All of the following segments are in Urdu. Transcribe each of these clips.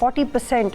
40%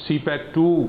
CPEC 2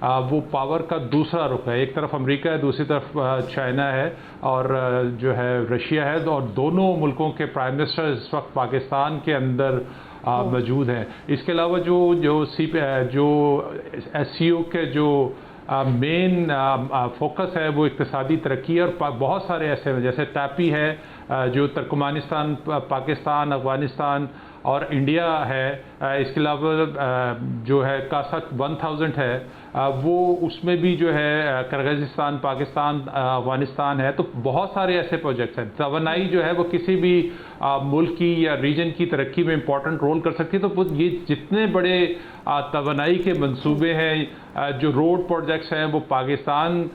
وہ پاور کا دوسرا رخ ہے. ایک طرف امریکہ ہے, دوسری طرف چائنا ہے اور جو ہے رشیا ہے, اور دونوں ملکوں کے پرائم منسٹر اس وقت پاکستان کے اندر موجود ہیں. اس کے علاوہ جو ایس سی او کے جو مین فوکس ہے وہ اقتصادی ترقی اور بہت سارے ایسے ہیں جیسے ٹاپی ہے جو ترکمانستان, پاکستان, افغانستان اور انڈیا ہے. اس کے علاوہ جو ہے کاسک 1000 ہے وہ اس میں بھی جو ہے کرغزستان, پاکستان, افغانستان ہے. تو بہت سارے ایسے پروجیکٹس ہیں. توانائی جو ہے وہ کسی بھی ملک کی یا ریجن کی ترقی میں امپورٹنٹ رول کر سکتی ہے. تو یہ جتنے بڑے توانائی کے منصوبے ہیں, جو روڈ پروجیکٹس ہیں, وہ پاکستان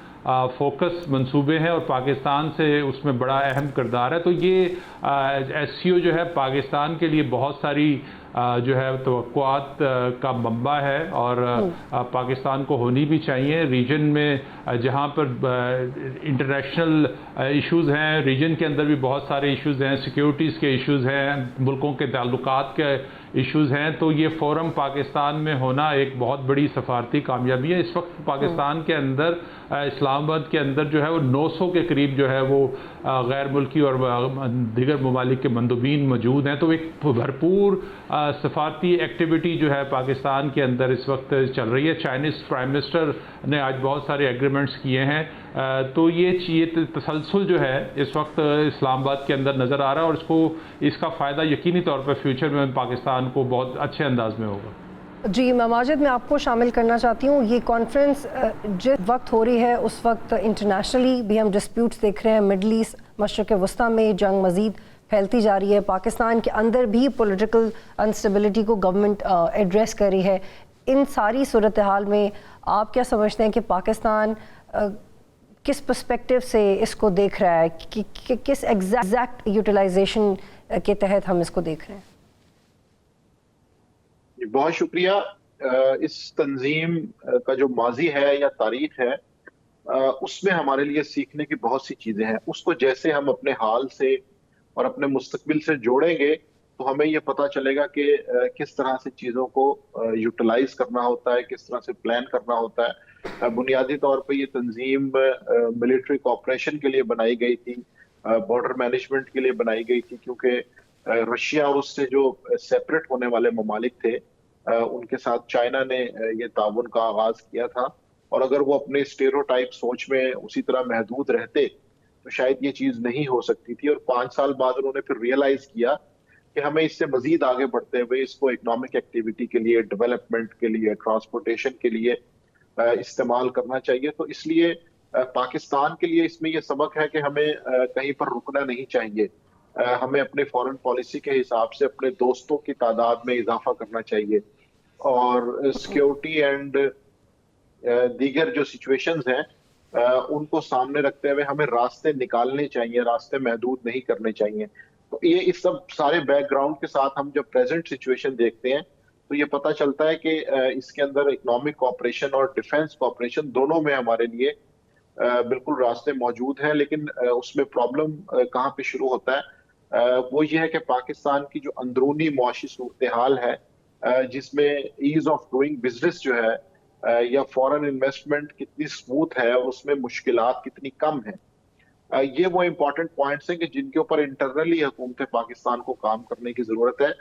فوکس منصوبے ہیں اور پاکستان سے اس میں بڑا اہم کردار ہے. تو یہ ایس سی او جو ہے پاکستان کے لیے بہت ساری جو ہے توقعات کا منبع ہے اور پاکستان کو ہونی بھی چاہیے. ریجن میں جہاں پر انٹرنیشنل ایشوز ہیں, ریجن کے اندر بھی بہت سارے ایشوز ہیں, سیکیورٹیز کے ایشوز ہیں, ملکوں کے تعلقات کے ایشوز ہیں. تو یہ فورم پاکستان میں ہونا ایک بہت بڑی سفارتی کامیابی ہے. اس وقت پاکستان کے اندر, اسلام آباد کے اندر جو ہے وہ 900 کے قریب جو ہے وہ غیر ملکی اور دیگر ممالک کے مندوبین موجود ہیں. تو ایک بھرپور سفارتی ایکٹیویٹی جو ہے پاکستان کے اندر اس وقت چل رہی ہے. چائنیز پرائم منسٹر نے آج بہت سارے ایگریمنٹس کیے ہیں. تو یہ تسلسل جو ہے اس وقت اسلام آباد کے اندر نظر آ رہا ہے اور اس کا فائدہ یقینی طور پر فیوچر میں پاکستان کو بہت اچھے انداز میں ہوگا. جی ماجد, میں آپ کو شامل کرنا چاہتی ہوں. یہ کانفرنس جس وقت ہو رہی ہے اس وقت انٹرنیشنلی بھی ہم ڈسپیوٹس دیکھ رہے ہیں. مڈل ایسٹ, مشرق وسطیٰ میں جنگ مزید پھیلتی جا رہی ہے. پاکستان کے اندر بھی پولیٹیکل انسٹیبلٹی کو گورنمنٹ ایڈریس کر رہی ہے. ان ساری صورتحال میں آپ کیا سمجھتے ہیں کہ پاکستان کس پرسپیکٹیو سے اس کو دیکھ رہا ہے, کہ کس ایگزیکٹ یوٹیلائزیشن کے تحت ہم اس کو دیکھ رہے ہیں؟ بہت شکریہ. اس تنظیم کا جو ماضی ہے یا تاریخ ہے اس میں ہمارے لیے سیکھنے کی بہت سی چیزیں ہیں. اس کو جیسے ہم اپنے حال سے اور اپنے مستقبل سے جوڑیں گے تو ہمیں یہ پتہ چلے گا کہ کس طرح سے چیزوں کو یوٹیلائز کرنا ہوتا ہے, کس طرح سے پلان کرنا ہوتا ہے. بنیادی طور پہ یہ تنظیم ملٹری کوآپریشن کے لیے بنائی گئی تھی, بارڈر مینجمنٹ کے لیے بنائی گئی تھی, کیونکہ رشیا اور اس سے جو سیپریٹ ہونے والے ممالک تھے ان کے ساتھ چائنا نے یہ تعاون کا آغاز کیا تھا. اور اگر وہ اپنے اسٹیریوٹائپ سوچ میں اسی طرح محدود رہتے تو شاید یہ چیز نہیں ہو سکتی تھی. اور 5 سال بعد انہوں نے پھر ریئلائز کیا کہ ہمیں اس سے مزید آگے بڑھتے ہوئے اس کو اکنامک ایکٹیویٹی کے لیے, ڈیولپمنٹ کے لیے, ٹرانسپورٹیشن کے لیے استعمال کرنا چاہیے. تو اس لیے پاکستان کے لیے اس میں یہ سبق ہے کہ ہمیں کہیں پر رکنا نہیں چاہیے. ہمیں اپنے فارن پالیسی کے حساب سے اپنے دوستوں کی تعداد میں اضافہ کرنا چاہیے اور سیکیورٹی اینڈ دیگر جو سچویشنز ہیں ان کو سامنے رکھتے ہوئے ہمیں راستے نکالنے چاہیے, راستے محدود نہیں کرنے چاہیے. تو یہ اس سب سارے بیک گراؤنڈ کے ساتھ ہم جب پریزنٹ سچویشن دیکھتے ہیں تو یہ پتہ چلتا ہے کہ اس کے اندر اکنامک کوآپریشن اور ڈیفنس کوآپریشن دونوں میں ہمارے لیے بالکل راستے موجود ہیں. لیکن اس میں پرابلم کہاں پہ شروع ہوتا ہے وہ یہ ہے کہ پاکستان کی جو اندرونی معاشی صورتحال ہے جس میں ایز آف ڈوئنگ بزنس جو ہے یا فورن انویسٹمنٹ کتنی سموتھ ہے اور اس میں مشکلات کتنی کم ہیں, یہ وہ امپورٹنٹ پوائنٹس ہیں کہ جن کے اوپر انٹرنلی حکومت پاکستان کو کام کرنے کی ضرورت ہے.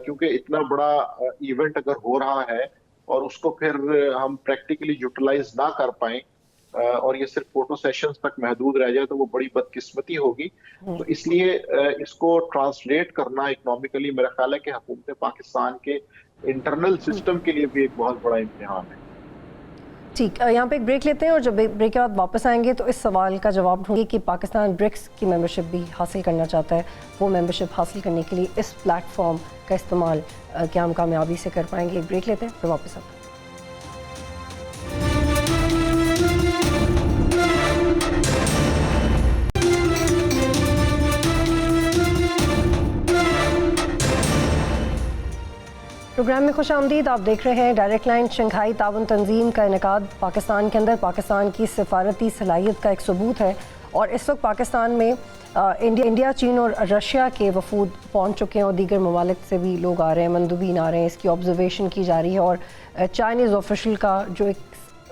کیونکہ اتنا بڑا ایونٹ اگر ہو رہا ہے اور اس کو پھر ہم پریکٹیکلی یوٹیلائز نہ کر پائیں اور یہ صرف فوٹو سیشنز تک محدود رہ جائے تو وہ بڑی بدقسمتی ہوگی. تو اس لیے اس کو ٹرانسلیٹ کرنا اکنامکلی میرا خیال ہے کہ حکومت پاکستان کے انٹرنل سسٹم کے لیے بھی ایک بہت بڑا امتحان ہے. ٹھیک, یہاں پہ ایک بریک لیتے ہیں اور جب بریک کے بعد واپس آئیں گے تو اس سوال کا جواب ڈھونڈیں گے کہ پاکستان برکس کی ممبرشپ بھی حاصل کرنا چاہتا ہے. وہ ممبرشپ حاصل کرنے کے لیے اس پلیٹ فارم کا استعمال کیا ہم کامیابی سے کر پائیں گے؟ ایک بریک لیتے ہیں پھر واپس آتے ہیں. پروگرام میں خوش آمدید. آپ دیکھ رہے ہیں ڈائریکٹ لائن. شنگھائی تعاون تنظیم کا انعقاد پاکستان کے اندر پاکستان کی سفارتی صلاحیت کا ایک ثبوت ہے اور اس وقت پاکستان میں انڈیا, چین اور رشیا کے وفود پہنچ چکے ہیں اور دیگر ممالک سے بھی لوگ آ رہے ہیں, مندوبین آ رہے ہیں. اس کی آبزرویشن کی جا رہی ہے اور چائنیز آفیشل کا جو ایک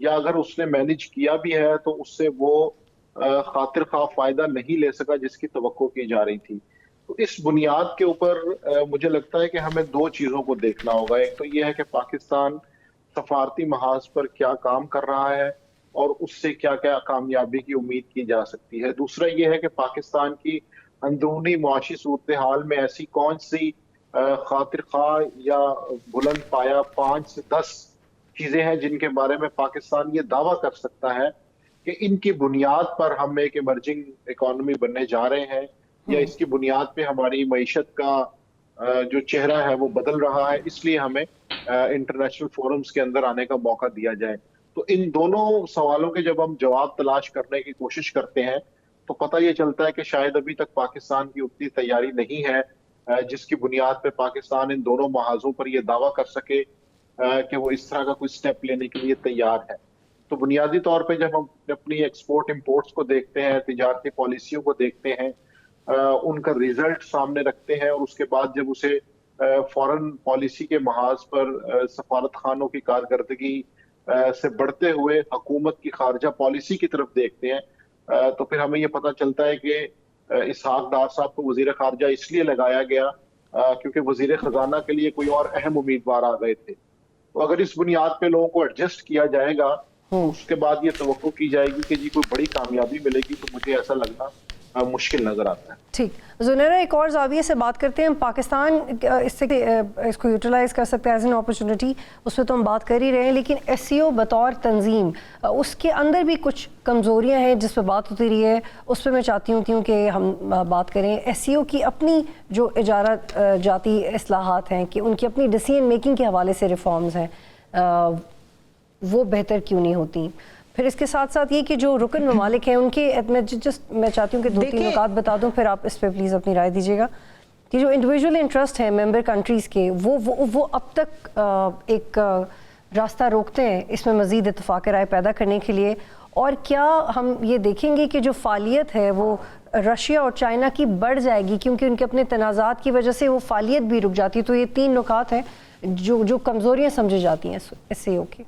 یا اگر اس نے مینج کیا بھی ہے تو اس سے وہ خاطر خواہ فائدہ نہیں لے سکا جس کی توقع کی جا رہی تھی. تو اس بنیاد کے اوپر مجھے لگتا ہے کہ ہمیں دو چیزوں کو دیکھنا ہوگا. ایک تو یہ ہے کہ پاکستان سفارتی محاذ پر کیا کام کر رہا ہے اور اس سے کیا کیا کامیابی کی امید کی جا سکتی ہے. دوسرا یہ ہے کہ پاکستان کی اندرونی معاشی صورتحال میں ایسی کون سی خاطر خواہ یا بلند پایا 5 سے 10 چیزیں ہیں جن کے بارے میں پاکستان یہ دعویٰ کر سکتا ہے کہ ان کی بنیاد پر ہم ایک ایمرجنگ اکانومی بننے جا رہے ہیں, یا اس کی بنیاد پہ ہماری معیشت کا جو چہرہ ہے وہ بدل رہا ہے, اس لیے ہمیں انٹرنیشنل فورمز کے اندر آنے کا موقع دیا جائے. تو ان دونوں سوالوں کے جب ہم جواب تلاش کرنے کی کوشش کرتے ہیں تو پتہ یہ چلتا ہے کہ شاید ابھی تک پاکستان کی اتنی تیاری نہیں ہے جس کی بنیاد پہ پاکستان ان دونوں محاذوں پر یہ دعویٰ کر سکے کہ وہ اس طرح کا کوئی سٹیپ لینے کے لیے تیار ہے. تو بنیادی طور پہ جب ہم اپنی ایکسپورٹ امپورٹس کو دیکھتے ہیں, تجارتی پالیسیوں کو دیکھتے ہیں, ان کا ریزلٹ سامنے رکھتے ہیں, اور اس کے بعد جب اسے فارن پالیسی کے محاذ پر سفارت خانوں کی کارکردگی سے بڑھتے ہوئے حکومت کی خارجہ پالیسی کی طرف دیکھتے ہیں, تو پھر ہمیں یہ پتہ چلتا ہے کہ اسحاق ڈار صاحب کو وزیر خارجہ اس لیے لگایا گیا کیونکہ وزیر خزانہ کے لیے کوئی اور اہم امیدوار آ گئے تھے. تو اگر اس بنیاد پہ لوگوں کو ایڈجسٹ کیا جائے گا اس کے بعد یہ توقع کی جائے گی کہ جی کوئی بڑی کامیابی ملے گی, تو مجھے ایسا لگنا مشکل نظر آتا ہے. ٹھیک, زنیرہ ایک اور زاویے سے بات کرتے ہیں. پاکستان اس کو یوٹیلائز کر سکتا ہے ایز این اپرچونٹی, اس پہ تو ہم بات کر ہی رہے ہیں, لیکن ایس سی او بطور تنظیم اس کے اندر بھی کچھ کمزوریاں ہیں جس پہ بات ہوتی رہی ہے. اس پہ میں چاہتی ہوں کہ ہم بات کریں. ایس سی او کی اپنی جو اجارت جاتی اصلاحات ہیں, کہ ان کی اپنی ڈیسیژن میکنگ کے حوالے سے ریفارمز ہیں, وہ بہتر کیوں نہیں ہوتی؟ پھر اس کے ساتھ ساتھ یہ کہ جو رکن ممالک ہیں ان کے میں چاہتی ہوں کہ 2-3 نکات بتا دوں, پھر آپ اس پہ پلیز اپنی رائے دیجیے گا. کہ جو انڈیویجول انٹرسٹ ہیں ممبر کنٹریز کے, وہ اب تک ایک راستہ روکتے ہیں اس میں مزید اتفاق رائے پیدا کرنے کے لیے. اور کیا ہم یہ دیکھیں گے کہ جو فعالیت ہے وہ رشیا اور چائنا کی بڑھ جائے گی, کیونکہ ان کے اپنے تنازعات کی وجہ سے وہ فعالیت بھی رک جاتی ہے. تو یہ 3 نکات ہیں جو کمزوریاں سمجھی جاتی ہیں ایس سی او کی.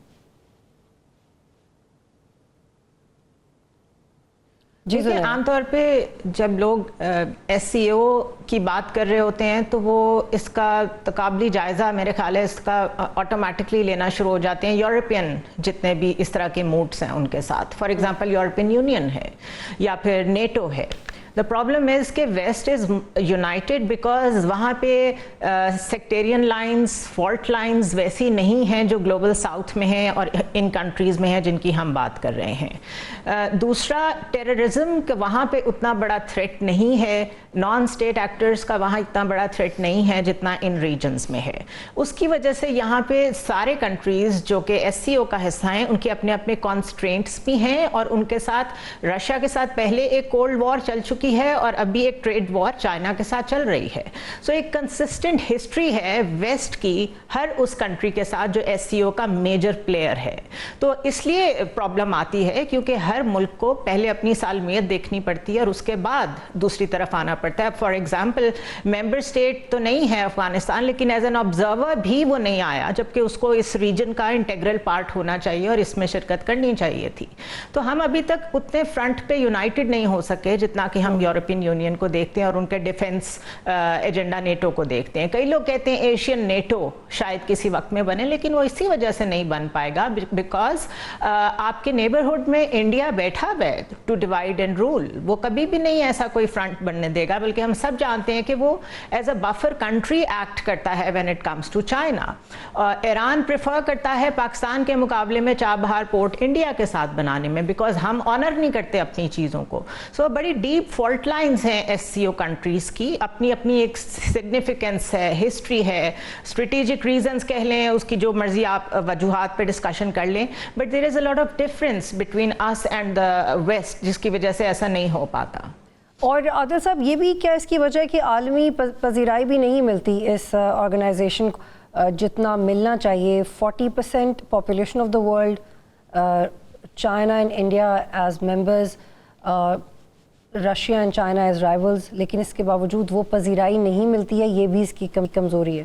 جی, عام طور پہ جب لوگ ایس سی او کی بات کر رہے ہوتے ہیں تو وہ اس کا تقابلی جائزہ میرے خیال ہے اس کا آٹومیٹکلی لینا شروع ہو جاتے ہیں یورپین جتنے بھی اس طرح کے موڈس ہیں ان کے ساتھ. فار ایگزامپل یورپین یونین ہے یا پھر نیٹو ہے. The problem is کہ ویسٹ از یونائٹیڈ بیکاز وہاں پہ سیکٹیرین لائنز, فالٹ لائنز ویسی نہیں ہیں جو گلوبل ساؤتھ میں ہیں اور ان کنٹریز میں ہیں جن کی ہم بات کر رہے ہیں. دوسرا, ٹیررزم کا وہاں پہ اتنا بڑا تھریٹ نہیں ہے, نان اسٹیٹ ایکٹرز کا وہاں اتنا بڑا تھریٹ نہیں ہے جتنا ان ریجنز میں ہے. اس کی وجہ سے یہاں پہ سارے کنٹریز جو کہ ایس سی او کا حصہ ہیں ان کے اپنے اپنے کانسٹرینٹس بھی ہیں, اور ان کے ساتھ رشیا کے ساتھ پہلے ایک کولڈ وار چل چکی ہے اور ابھی ایک ٹریڈ وار چائنا کے ساتھ چل رہی ہے. سو ایک کنسسٹنٹ ہسٹری ہے ویسٹ کی ہر اس کنٹری کے ساتھ جو ایس سی او کا میجر پلیئر ہے. تو اس لیے پرابلم آتی ہے کیونکہ ہر ملک کو پہلے اپنی سالمیت دیکھنی پڑتی ہے اور اس کے بعد دوسری طرف آنا پڑتا ہے. فار ایگزامپل ممبر اسٹیٹ تو نہیں ہے افغانستان, لیکن ایز این آبزرور بھی وہ نہیں آیا, جبکہ اس کو اس ریجن کا انٹیگرل پارٹ ہونا چاہیے اور اس میں شرکت کرنی چاہیے تھی. تو ہم ابھی تک اتنے فرنٹ پہ یونائٹڈ نہیں ہو سکے جتنا کہ ہم یورپین یونین کو دیکھتے ہیں اور ان کے ڈیفنس ایجنڈا نیٹو کو دیکھتے ہیں. کئی لوگ کہتے ہیں ایشین نیٹو شاید کسی وقت میں بنے, لیکن وہ اسی وجہ سے نہیں بن پائے گا بیکاز آپ کے نیبرہڈ میں انڈیا بیٹھا ہوا ہے ٹو ڈیوائڈ اینڈ رول. وہ کبھی بھی نہیں ایسا کوئی فرنٹ بننے دے گا, بلکہ ہم سب جانتے ہیں کہ وہ is a buffer country act کرتا ہے when it comes to China. Iran prefer کرتا ہے پاکستان کے مقابلے میں چابہار پورٹ انڈیا کے ساتھ بنانے میں, بیکاز ہم آنر نہیں کرتے اپنی چیزوں کو. سو بڑی ڈیپ فالٹ لائنز ہیں ایس سی او کنٹریز کی, اپنی اپنی ایک سگنیفیکنس ہے, ہسٹری ہے, اسٹریٹجک ریزنز کہہ لیں, اس کی جو مرضی آپ وجوہات پہ ڈسکشن کر لیں, but there is a lot of difference between us and the West, جس کی وجہ سے ایسا نہیں ہو پاتا. اور عادل صاحب, یہ بھی کیا اس کی وجہ ہے کہ عالمی پذیرائی بھی نہیں ملتی اس آرگنائزیشن کو جتنا ملنا چاہیے. 40% population of the world, China and India as members, Russia and China as rivals, لیکن اس کے باوجود وہ پذیرائی نہیں ملتی ہے. یہ بھی اس کی کمزوری ہے.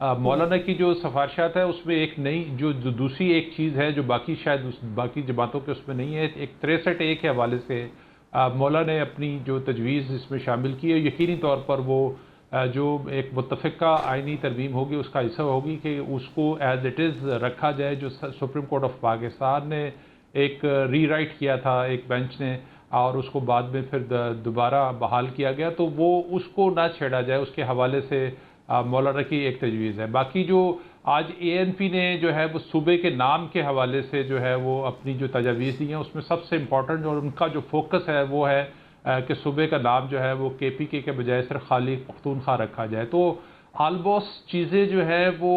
مولانا کی جو سفارشات ہے اس میں ایک نئی جو دوسری ایک چیز ہے جو باقی شاید باقی جماعتوں کے اس میں نہیں ہے، ایک 63A کے حوالے سے مولانا نے اپنی جو تجویز اس میں شامل کی ہے، یقینی طور پر وہ جو ایک متفقہ آئینی ترمیم ہوگی اس کا حصہ ہوگی کہ اس کو ایز اٹ از رکھا جائے، جو سپریم کورٹ آف پاکستان نے ایک ری رائٹ کیا تھا ایک بینچ نے، اور اس کو بعد میں پھر دوبارہ بحال کیا گیا، تو وہ اس کو نہ چھیڑا جائے، اس کے حوالے سے مولانا کی ایک تجویز ہے۔ باقی جو آج ANP نے جو ہے وہ صوبے کے نام کے حوالے سے جو ہے وہ اپنی جو تجاویز دی ہیں، اس میں سب سے امپورٹنٹ اور ان کا جو فوکس ہے وہ ہے کہ صوبے کا نام جو ہے وہ KPK کے بجائے صرف خالی پختونخوا رکھا جائے۔ تو آلموسٹ چیزیں جو ہے وہ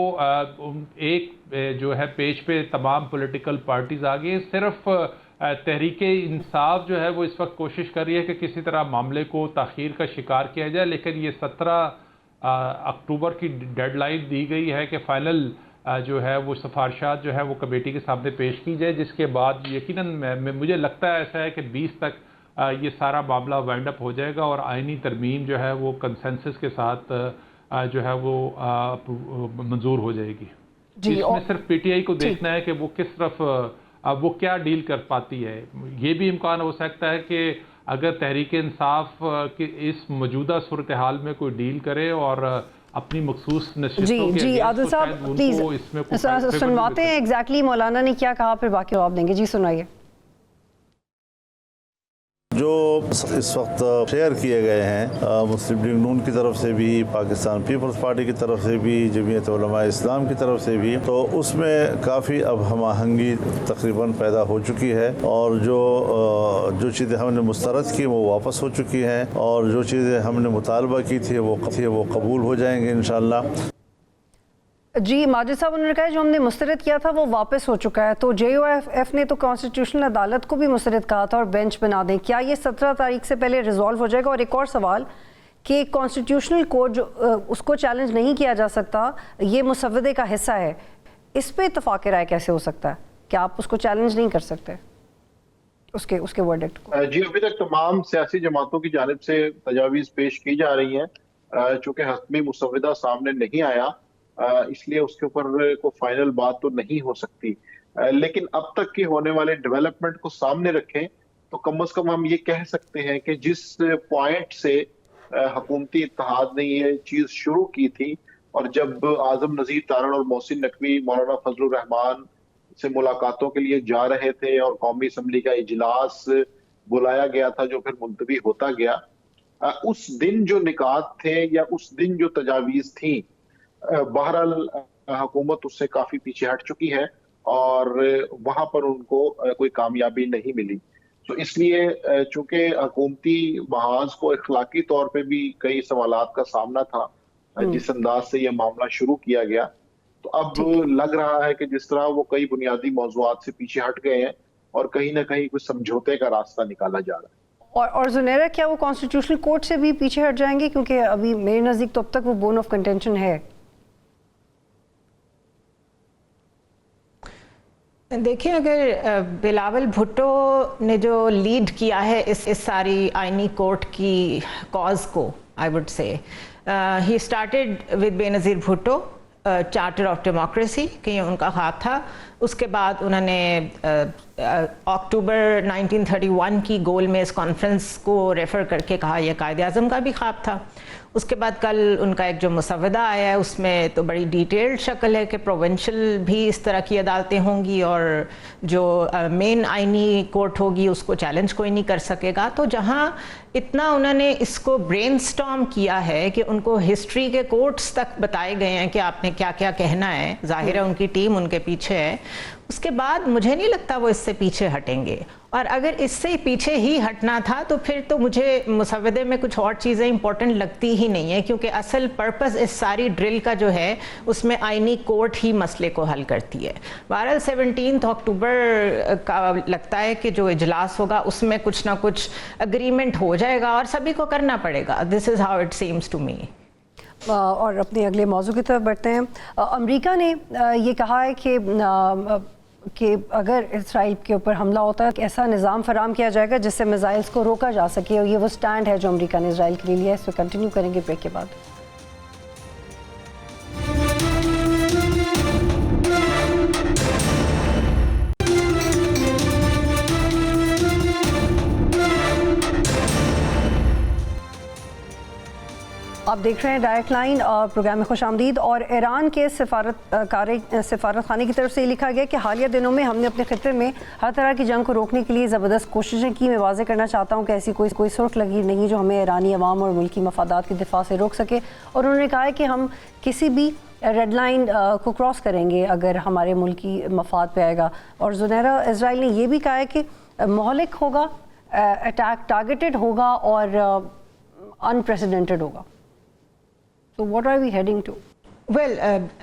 ایک جو ہے پیج پہ تمام پولیٹیکل پارٹیز آگے، صرف تحریک انصاف جو ہے وہ اس وقت کوشش کر رہی ہے کہ کسی طرح معاملے کو تاخیر کا شکار کیا جائے، لیکن یہ 17 اکتوبر کی ڈیڈ لائن دی گئی ہے کہ فائنل جو ہے وہ سفارشات جو ہے وہ کمیٹی کے سامنے پیش کی جائے، جس کے بعد یقیناً مجھے لگتا ہے ایسا ہے کہ 20 تک یہ سارا معاملہ وائنڈ اپ ہو جائے گا اور آئینی ترمیم جو ہے وہ کنسنسس کے ساتھ جو ہے وہ منظور ہو جائے گی۔ اس میں صرف PTI کو دیکھنا ہے کہ وہ کس طرف وہ کیا ڈیل کر پاتی ہے۔ یہ بھی امکان ہو سکتا ہے کہ اگر تحریک انصاف کی اس موجودہ صورتحال میں کوئی ڈیل کرے اور اپنی مخصوص نشستوں کے جی عادل صاحب پلیز سنواتے ہیں ایگزیکٹلی مولانا نے کیا کہا، پھر باقی جواب دیں گے۔ جی سنائیے۔ جو اس وقت شیئر کیے گئے ہیں مسلم لیگ نون کی طرف سے بھی، پاکستان پیپلز پارٹی کی طرف سے بھی، جمعیت علماء اسلام کی طرف سے بھی، تو اس میں کافی اب ہم آہنگی تقریباً پیدا ہو چکی ہے، اور جو چیزیں ہم نے مسترد کی وہ واپس ہو چکی ہیں، اور جو چیزیں ہم نے مطالبہ کی تھی وہ قبول ہو جائیں گے انشاءاللہ۔ جی ماجد صاحب انہوں نے کہا جو ہم نے مسترد کیا تھا وہ واپس ہو چکا ہے، تو JOF نے تو کانسٹیٹیوشنل عدالت کو بھی مسترد کہا تھا اور بینچ بنا دیں، کیا یہ 17 تاریخ سے پہلے ریزالو ہو جائے گا؟ اور ایک اور سوال کہ کانسٹیٹیوشنل کورٹ جو اس کو چیلنج نہیں کیا جا سکتا، یہ مسودے کا حصہ ہے، اس پہ اتفاق رائے کیسے ہو سکتا ہے کہ آپ اس کو چیلنج نہیں کر سکتے اس کے ورڈکٹ کو؟ جی ابھی تک تمام سیاسی جماعتوں کی جانب سے تجاویز پیش کی جا رہی ہیں، چونکہ حتمی مسودہ سامنے نہیں آیا اس لیے اس کے اوپر کوئی فائنل بات تو نہیں ہو سکتی، لیکن اب تک کی ہونے والے ڈیولپمنٹ کو سامنے رکھیں تو کم از کم ہم یہ کہہ سکتے ہیں کہ جس پوائنٹ سے حکومتی اتحاد نے یہ چیز شروع کی تھی، اور جب اعظم نذیر تارڑ اور محسن نقوی مولانا فضل الرحمان سے ملاقاتوں کے لیے جا رہے تھے اور قومی اسمبلی کا اجلاس بلایا گیا تھا جو پھر ملتوی ہوتا گیا، اس دن جو نکات تھے یا اس دن جو تجاویز تھیں، بہرحال حکومت اس سے کافی پیچھے ہٹ چکی ہے اور وہاں پر ان کو کوئی کامیابی نہیں ملی۔ تو اس لیے چونکہ حکومتی محاذ کو اخلاقی طور پہ بھی کئی سوالات کا سامنا تھا جس انداز سے یہ معاملہ شروع کیا گیا، تو اب لگ رہا ہے کہ جس طرح وہ کئی بنیادی موضوعات سے پیچھے ہٹ گئے ہیں اور کہیں نہ کہیں کوئی سمجھوتے کا راستہ نکالا جا رہا ہے۔ اور زنیرہ کیا وہ کانسٹیٹیوشنل کورٹ سے بھی پیچھے ہٹ جائیں گے؟ کیونکہ ابھی میرے نزدیک تو اب تک وہ بون آف کنٹینشن ہے۔ دیکھیں اگر بلاول بھٹو نے جو لیڈ کیا ہے اس ساری آئینی کورٹ کی کاز کو، I would say he started with بے نظیر بھٹو چارٹر آف ڈیموکریسی کہ یہ ان کا خواب تھا، اس کے بعد انہوں نے اکتوبر 1931 کی گول میز کانفرنس کو ریفر کر کے کہا یہ قائد اعظم کا بھی خواب تھا۔ اس کے بعد کل ان کا ایک جو مسودہ آیا ہے اس میں تو بڑی ڈیٹیلڈ شکل ہے کہ پروونشل بھی اس طرح کی عدالتیں ہوں گی اور جو مین آئینی کورٹ ہوگی اس کو چیلنج کوئی نہیں کر سکے گا۔ تو جہاں اتنا انہوں نے اس کو برین سٹارم کیا ہے کہ ان کو ہسٹری کے کورٹس تک بتائے گئے ہیں کہ آپ نے کیا کیا کہنا ہے، ظاہر ہے ان کی ٹیم ان کے پیچھے ہے، اس کے بعد مجھے نہیں لگتا وہ اس سے پیچھے ہٹیں گے۔ اور اگر اس سے پیچھے ہی ہٹنا تھا تو پھر تو مجھے مسودے میں کچھ اور چیزیں امپورٹنٹ لگتی ہی نہیں ہیں، کیونکہ اصل پرپز اس ساری ڈرل کا جو ہے اس میں آئینی کورٹ ہی مسئلے کو حل کرتی ہے۔ بہرحال 17 اکتوبر کا لگتا ہے کہ جو اجلاس ہوگا اس میں کچھ نہ کچھ اگریمنٹ ہو جائے گا اور سبھی کو کرنا پڑے گا۔ This is how it seems to me. اور اپنے اگلے موضوع کی طرف بڑھتے ہیں۔ امریکہ نے یہ کہا ہے کہ اگر اسرائیل کے اوپر حملہ ہوتا ہے تو ایسا نظام فراہم کیا جائے گا جس سے میزائلز کو روکا جا سکے، اور یہ وہ سٹینڈ ہے جو امریکہ نے اسرائیل کے لیے لیا ہے۔ اس پہ کنٹینیو کریں گے بریک کے بعد۔ آپ دیکھ رہے ہیں ڈائریکٹ لائن اور پروگرام میں خوش آمدید. اور ایران کے سفارت خانے کی طرف سے یہ لکھا گیا کہ حالیہ دنوں میں ہم نے اپنے خطے میں ہر طرح کی جنگ کو روکنے کے لیے زبردست کوششیں کی. میں واضح کرنا چاہتا ہوں کہ ایسی کوئی سرخ لکیر نہیں جو ہمیں ایرانی عوام اور ملکی مفادات کی دفاع سے روک سکے. اور انہوں نے کہا ہے کہ ہم کسی بھی ریڈ لائن کو کراس کریں گے اگر ہمارے ملکی مفاد پہ آئے گا. اور زنیرہ اسرائیل نے یہ بھی کہا ہے کہ مہلک ہوگا, اٹیک ٹارگیٹڈ ہوگا اور انپریسیڈنٹڈ ہوگا. So what are we heading to? Well,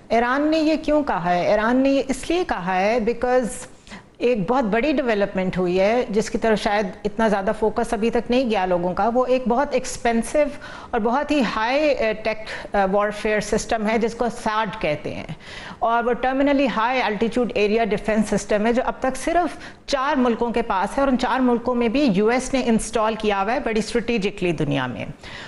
Iran نے یہ کیوں کہا ہے؟ ایران نے یہ اس لیے کہا ہے بیکاز ایک بہت بڑی ڈیولپمنٹ ہوئی ہے جس کی طرف شاید اتنا زیادہ فوکس ابھی تک نہیں گیا لوگوں کا. وہ ایک بہت ایکسپینسو اور بہت ہی ہائی ٹیک وارفیئر سسٹم ہے جس کو ساڈ کہتے ہیں, اور وہ terminally high altitude area defence system ہے جو اب تک صرف 4 ملکوں کے پاس ہے, اور ان 4 ملکوں میں بھی یو ایس نے انسٹال کیا ہوا ہے بڑی اسٹریٹجکلی دنیا میں.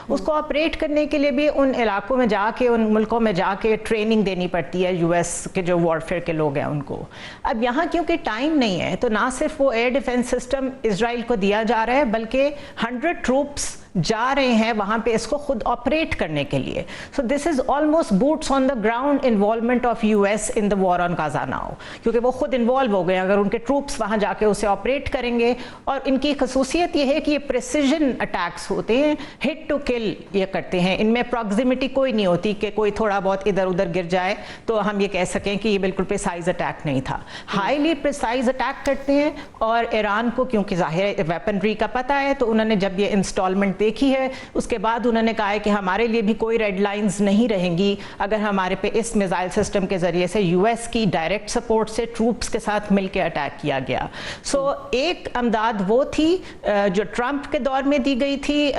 اس کو آپریٹ کرنے کے لیے بھی ان علاقوں میں جا کے, ان ملکوں میں جا کے ٹریننگ دینی پڑتی ہے یو ایس کے جو وارفیئر کے لوگ ہیں ان کو. اب یہاں کیونکہ ٹائم نہیں ہے تو نہ صرف وہ ایئر ڈیفنس سسٹم اسرائیل کو دیا جا رہا ہے بلکہ 100 ٹروپس جا رہے ہیں وہاں پہ اس کو خود آپریٹ کرنے کے لیے. So this is almost boots on the ground involvement of U S in the war on Gaza now, کیونکہ وہ خود انوالو ہو گئے اگر ان کے ٹروپس وہاں جا کے اسے آپریٹ کریں گے. اور ان کی خصوصیت یہ ہے کہ یہ پریسیجن اٹیکس ہوتے ہیں, ہٹ ٹو کل یہ کرتے ہیں. ان میں پراکزیمٹی کوئی نہیں ہوتی کہ کوئی تھوڑا بہت ادھر ادھر گر جائے تو ہم یہ کہہ سکیں کہ یہ بالکل پریسائز اٹیک نہیں تھا. ہائیلی پریسائز اٹیک کرتے ہیں, اور ایران کو کیونکہ ظاہر ویپنری کا پتہ ہے تو انہوں نے جب یہ انسٹالمنٹ دیکھی ہے اس کے بعد انہوں نے کہا ہے کہ ہمارے لیے بھی کوئی ریڈ لائنز نہیں رہیں گی اگر ہمارے پہ اس میزائل سسٹم کے ذریعے سے یو ایس کی ڈائریکٹ سپورٹ سے ٹروپس کے ساتھ مل کے اٹیک کیا گیا. سو ایک امداد وہ تھی جو ٹرمپ کے دور میں دی گئی تھی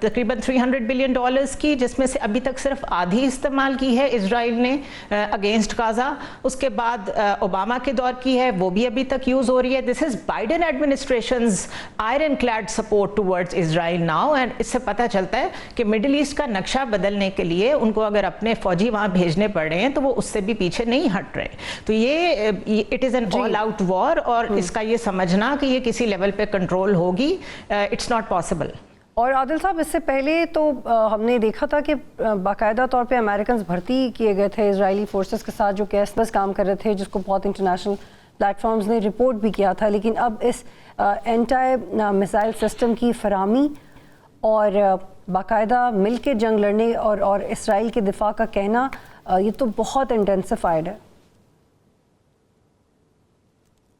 تقریباً $300 بلین کی, جس میں سے ابھی تک صرف آدھی استعمال کی ہے اسرائیل نے اگینسٹ غزہ. اس کے بعد اوباما کے دور کی ہے, وہ بھی ابھی تک یوز ہو رہی ہے. This is Biden administration's ironclad support towards Israel now. And اس سے پتہ چلتا ہے کہ مڈل ایسٹ کا نقشہ بدلنے کے لیے ان کو اگر اپنے فوجی وہاں بھیجنے پڑ رہے ہیں تو وہ اس سے بھی پیچھے نہیں ہٹ رہے. تو یہ it is an all out war, اور اس کا یہ سمجھنا کہ یہ کسی لیول پہ کنٹرول ہوگی, اٹس ناٹ پاسبل. اور عادل صاحب, اس سے پہلے تو ہم نے دیکھا تھا کہ باقاعدہ طور پہ امریکنز بھرتی کیے گئے تھے اسرائیلی فورسز کے ساتھ جو کہ بس کام کر رہے تھے, جس کو بہت انٹرنیشنل پلیٹ فارمز نے رپورٹ بھی کیا تھا. لیکن اب اس اینٹائی میزائل سسٹم کی فراہمی اور باقاعدہ مل کے جنگ لڑنے اور اسرائیل کے دفاع کا کہنا, یہ تو بہت انٹینسیفائڈ ہے.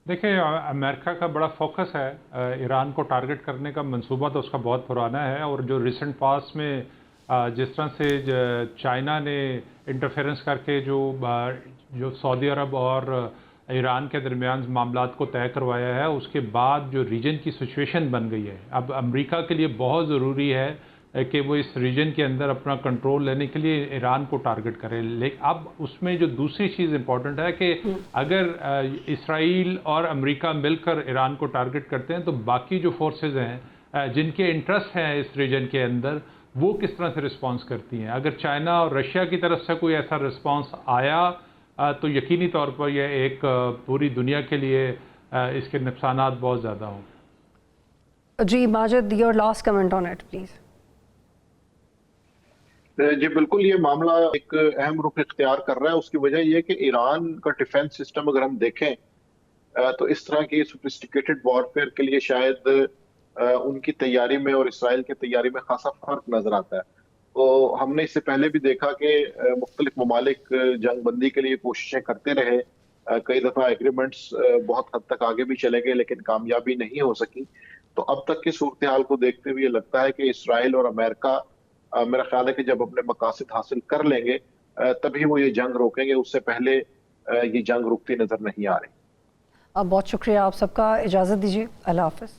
دیکھیں, امریکہ کا بڑا فوکس ہے ایران کو ٹارگٹ کرنے کا. منصوبہ تو اس کا بہت پرانا ہے, اور جو ریسنٹ پاس میں جس طرح سے چائنا نے انٹرفیرنس کر کے جو سعودی عرب اور ایران کے درمیان معاملات کو طے کروایا ہے, اس کے بعد جو ریجن کی سچویشن بن گئی ہے, اب امریکہ کے لیے بہت ضروری ہے کہ وہ اس ریجن کے اندر اپنا کنٹرول لینے کے لیے ایران کو ٹارگٹ کرے. لیکن اب اس میں جو دوسری چیز امپورٹنٹ ہے کہ اگر اسرائیل اور امریکہ مل کر ایران کو ٹارگٹ کرتے ہیں تو باقی جو فورسز ہیں جن کے انٹرسٹ ہیں اس ریجن کے اندر, وہ کس طرح سے رسپانس کرتی ہیں. اگر چائنا اور رشیا کی طرف سے کوئی ایسا رسپانس آیا تو یقینی طور پر یہ ایک پوری دنیا کے لیے اس کے نقصانات بہت زیادہ ہوں. جی Majid, your last comment on it please. جی بالکل, یہ معاملہ ایک اہم رخ اختیار کر رہا ہے. اس کی وجہ یہ ہے کہ ایران کا ڈیفنس سسٹم اگر ہم دیکھیں تو اس طرح کی سوفسٹیکیٹڈ وارفیئر کے لیے شاید ان کی تیاری میں اور اسرائیل کی تیاری میں خاصا فرق نظر آتا ہے. تو ہم نے اس سے پہلے بھی دیکھا کہ مختلف ممالک جنگ بندی کے لیے کوششیں کرتے رہے, کئی دفعہ ایگریمنٹس بہت حد تک آگے بھی چلے گئے لیکن کامیابی نہیں ہو سکی. تو اب تک کی صورتحال کو دیکھتے ہوئے لگتا ہے کہ اسرائیل اور امریکہ میرا خیال ہے کہ جب اپنے مقاصد حاصل کر لیں گے تبھی وہ یہ جنگ روکیں گے, اس سے پہلے یہ جنگ رکتی نظر نہیں آ رہی. بہت شکریہ آپ سب کا, اجازت دیجیے, اللہ حافظ.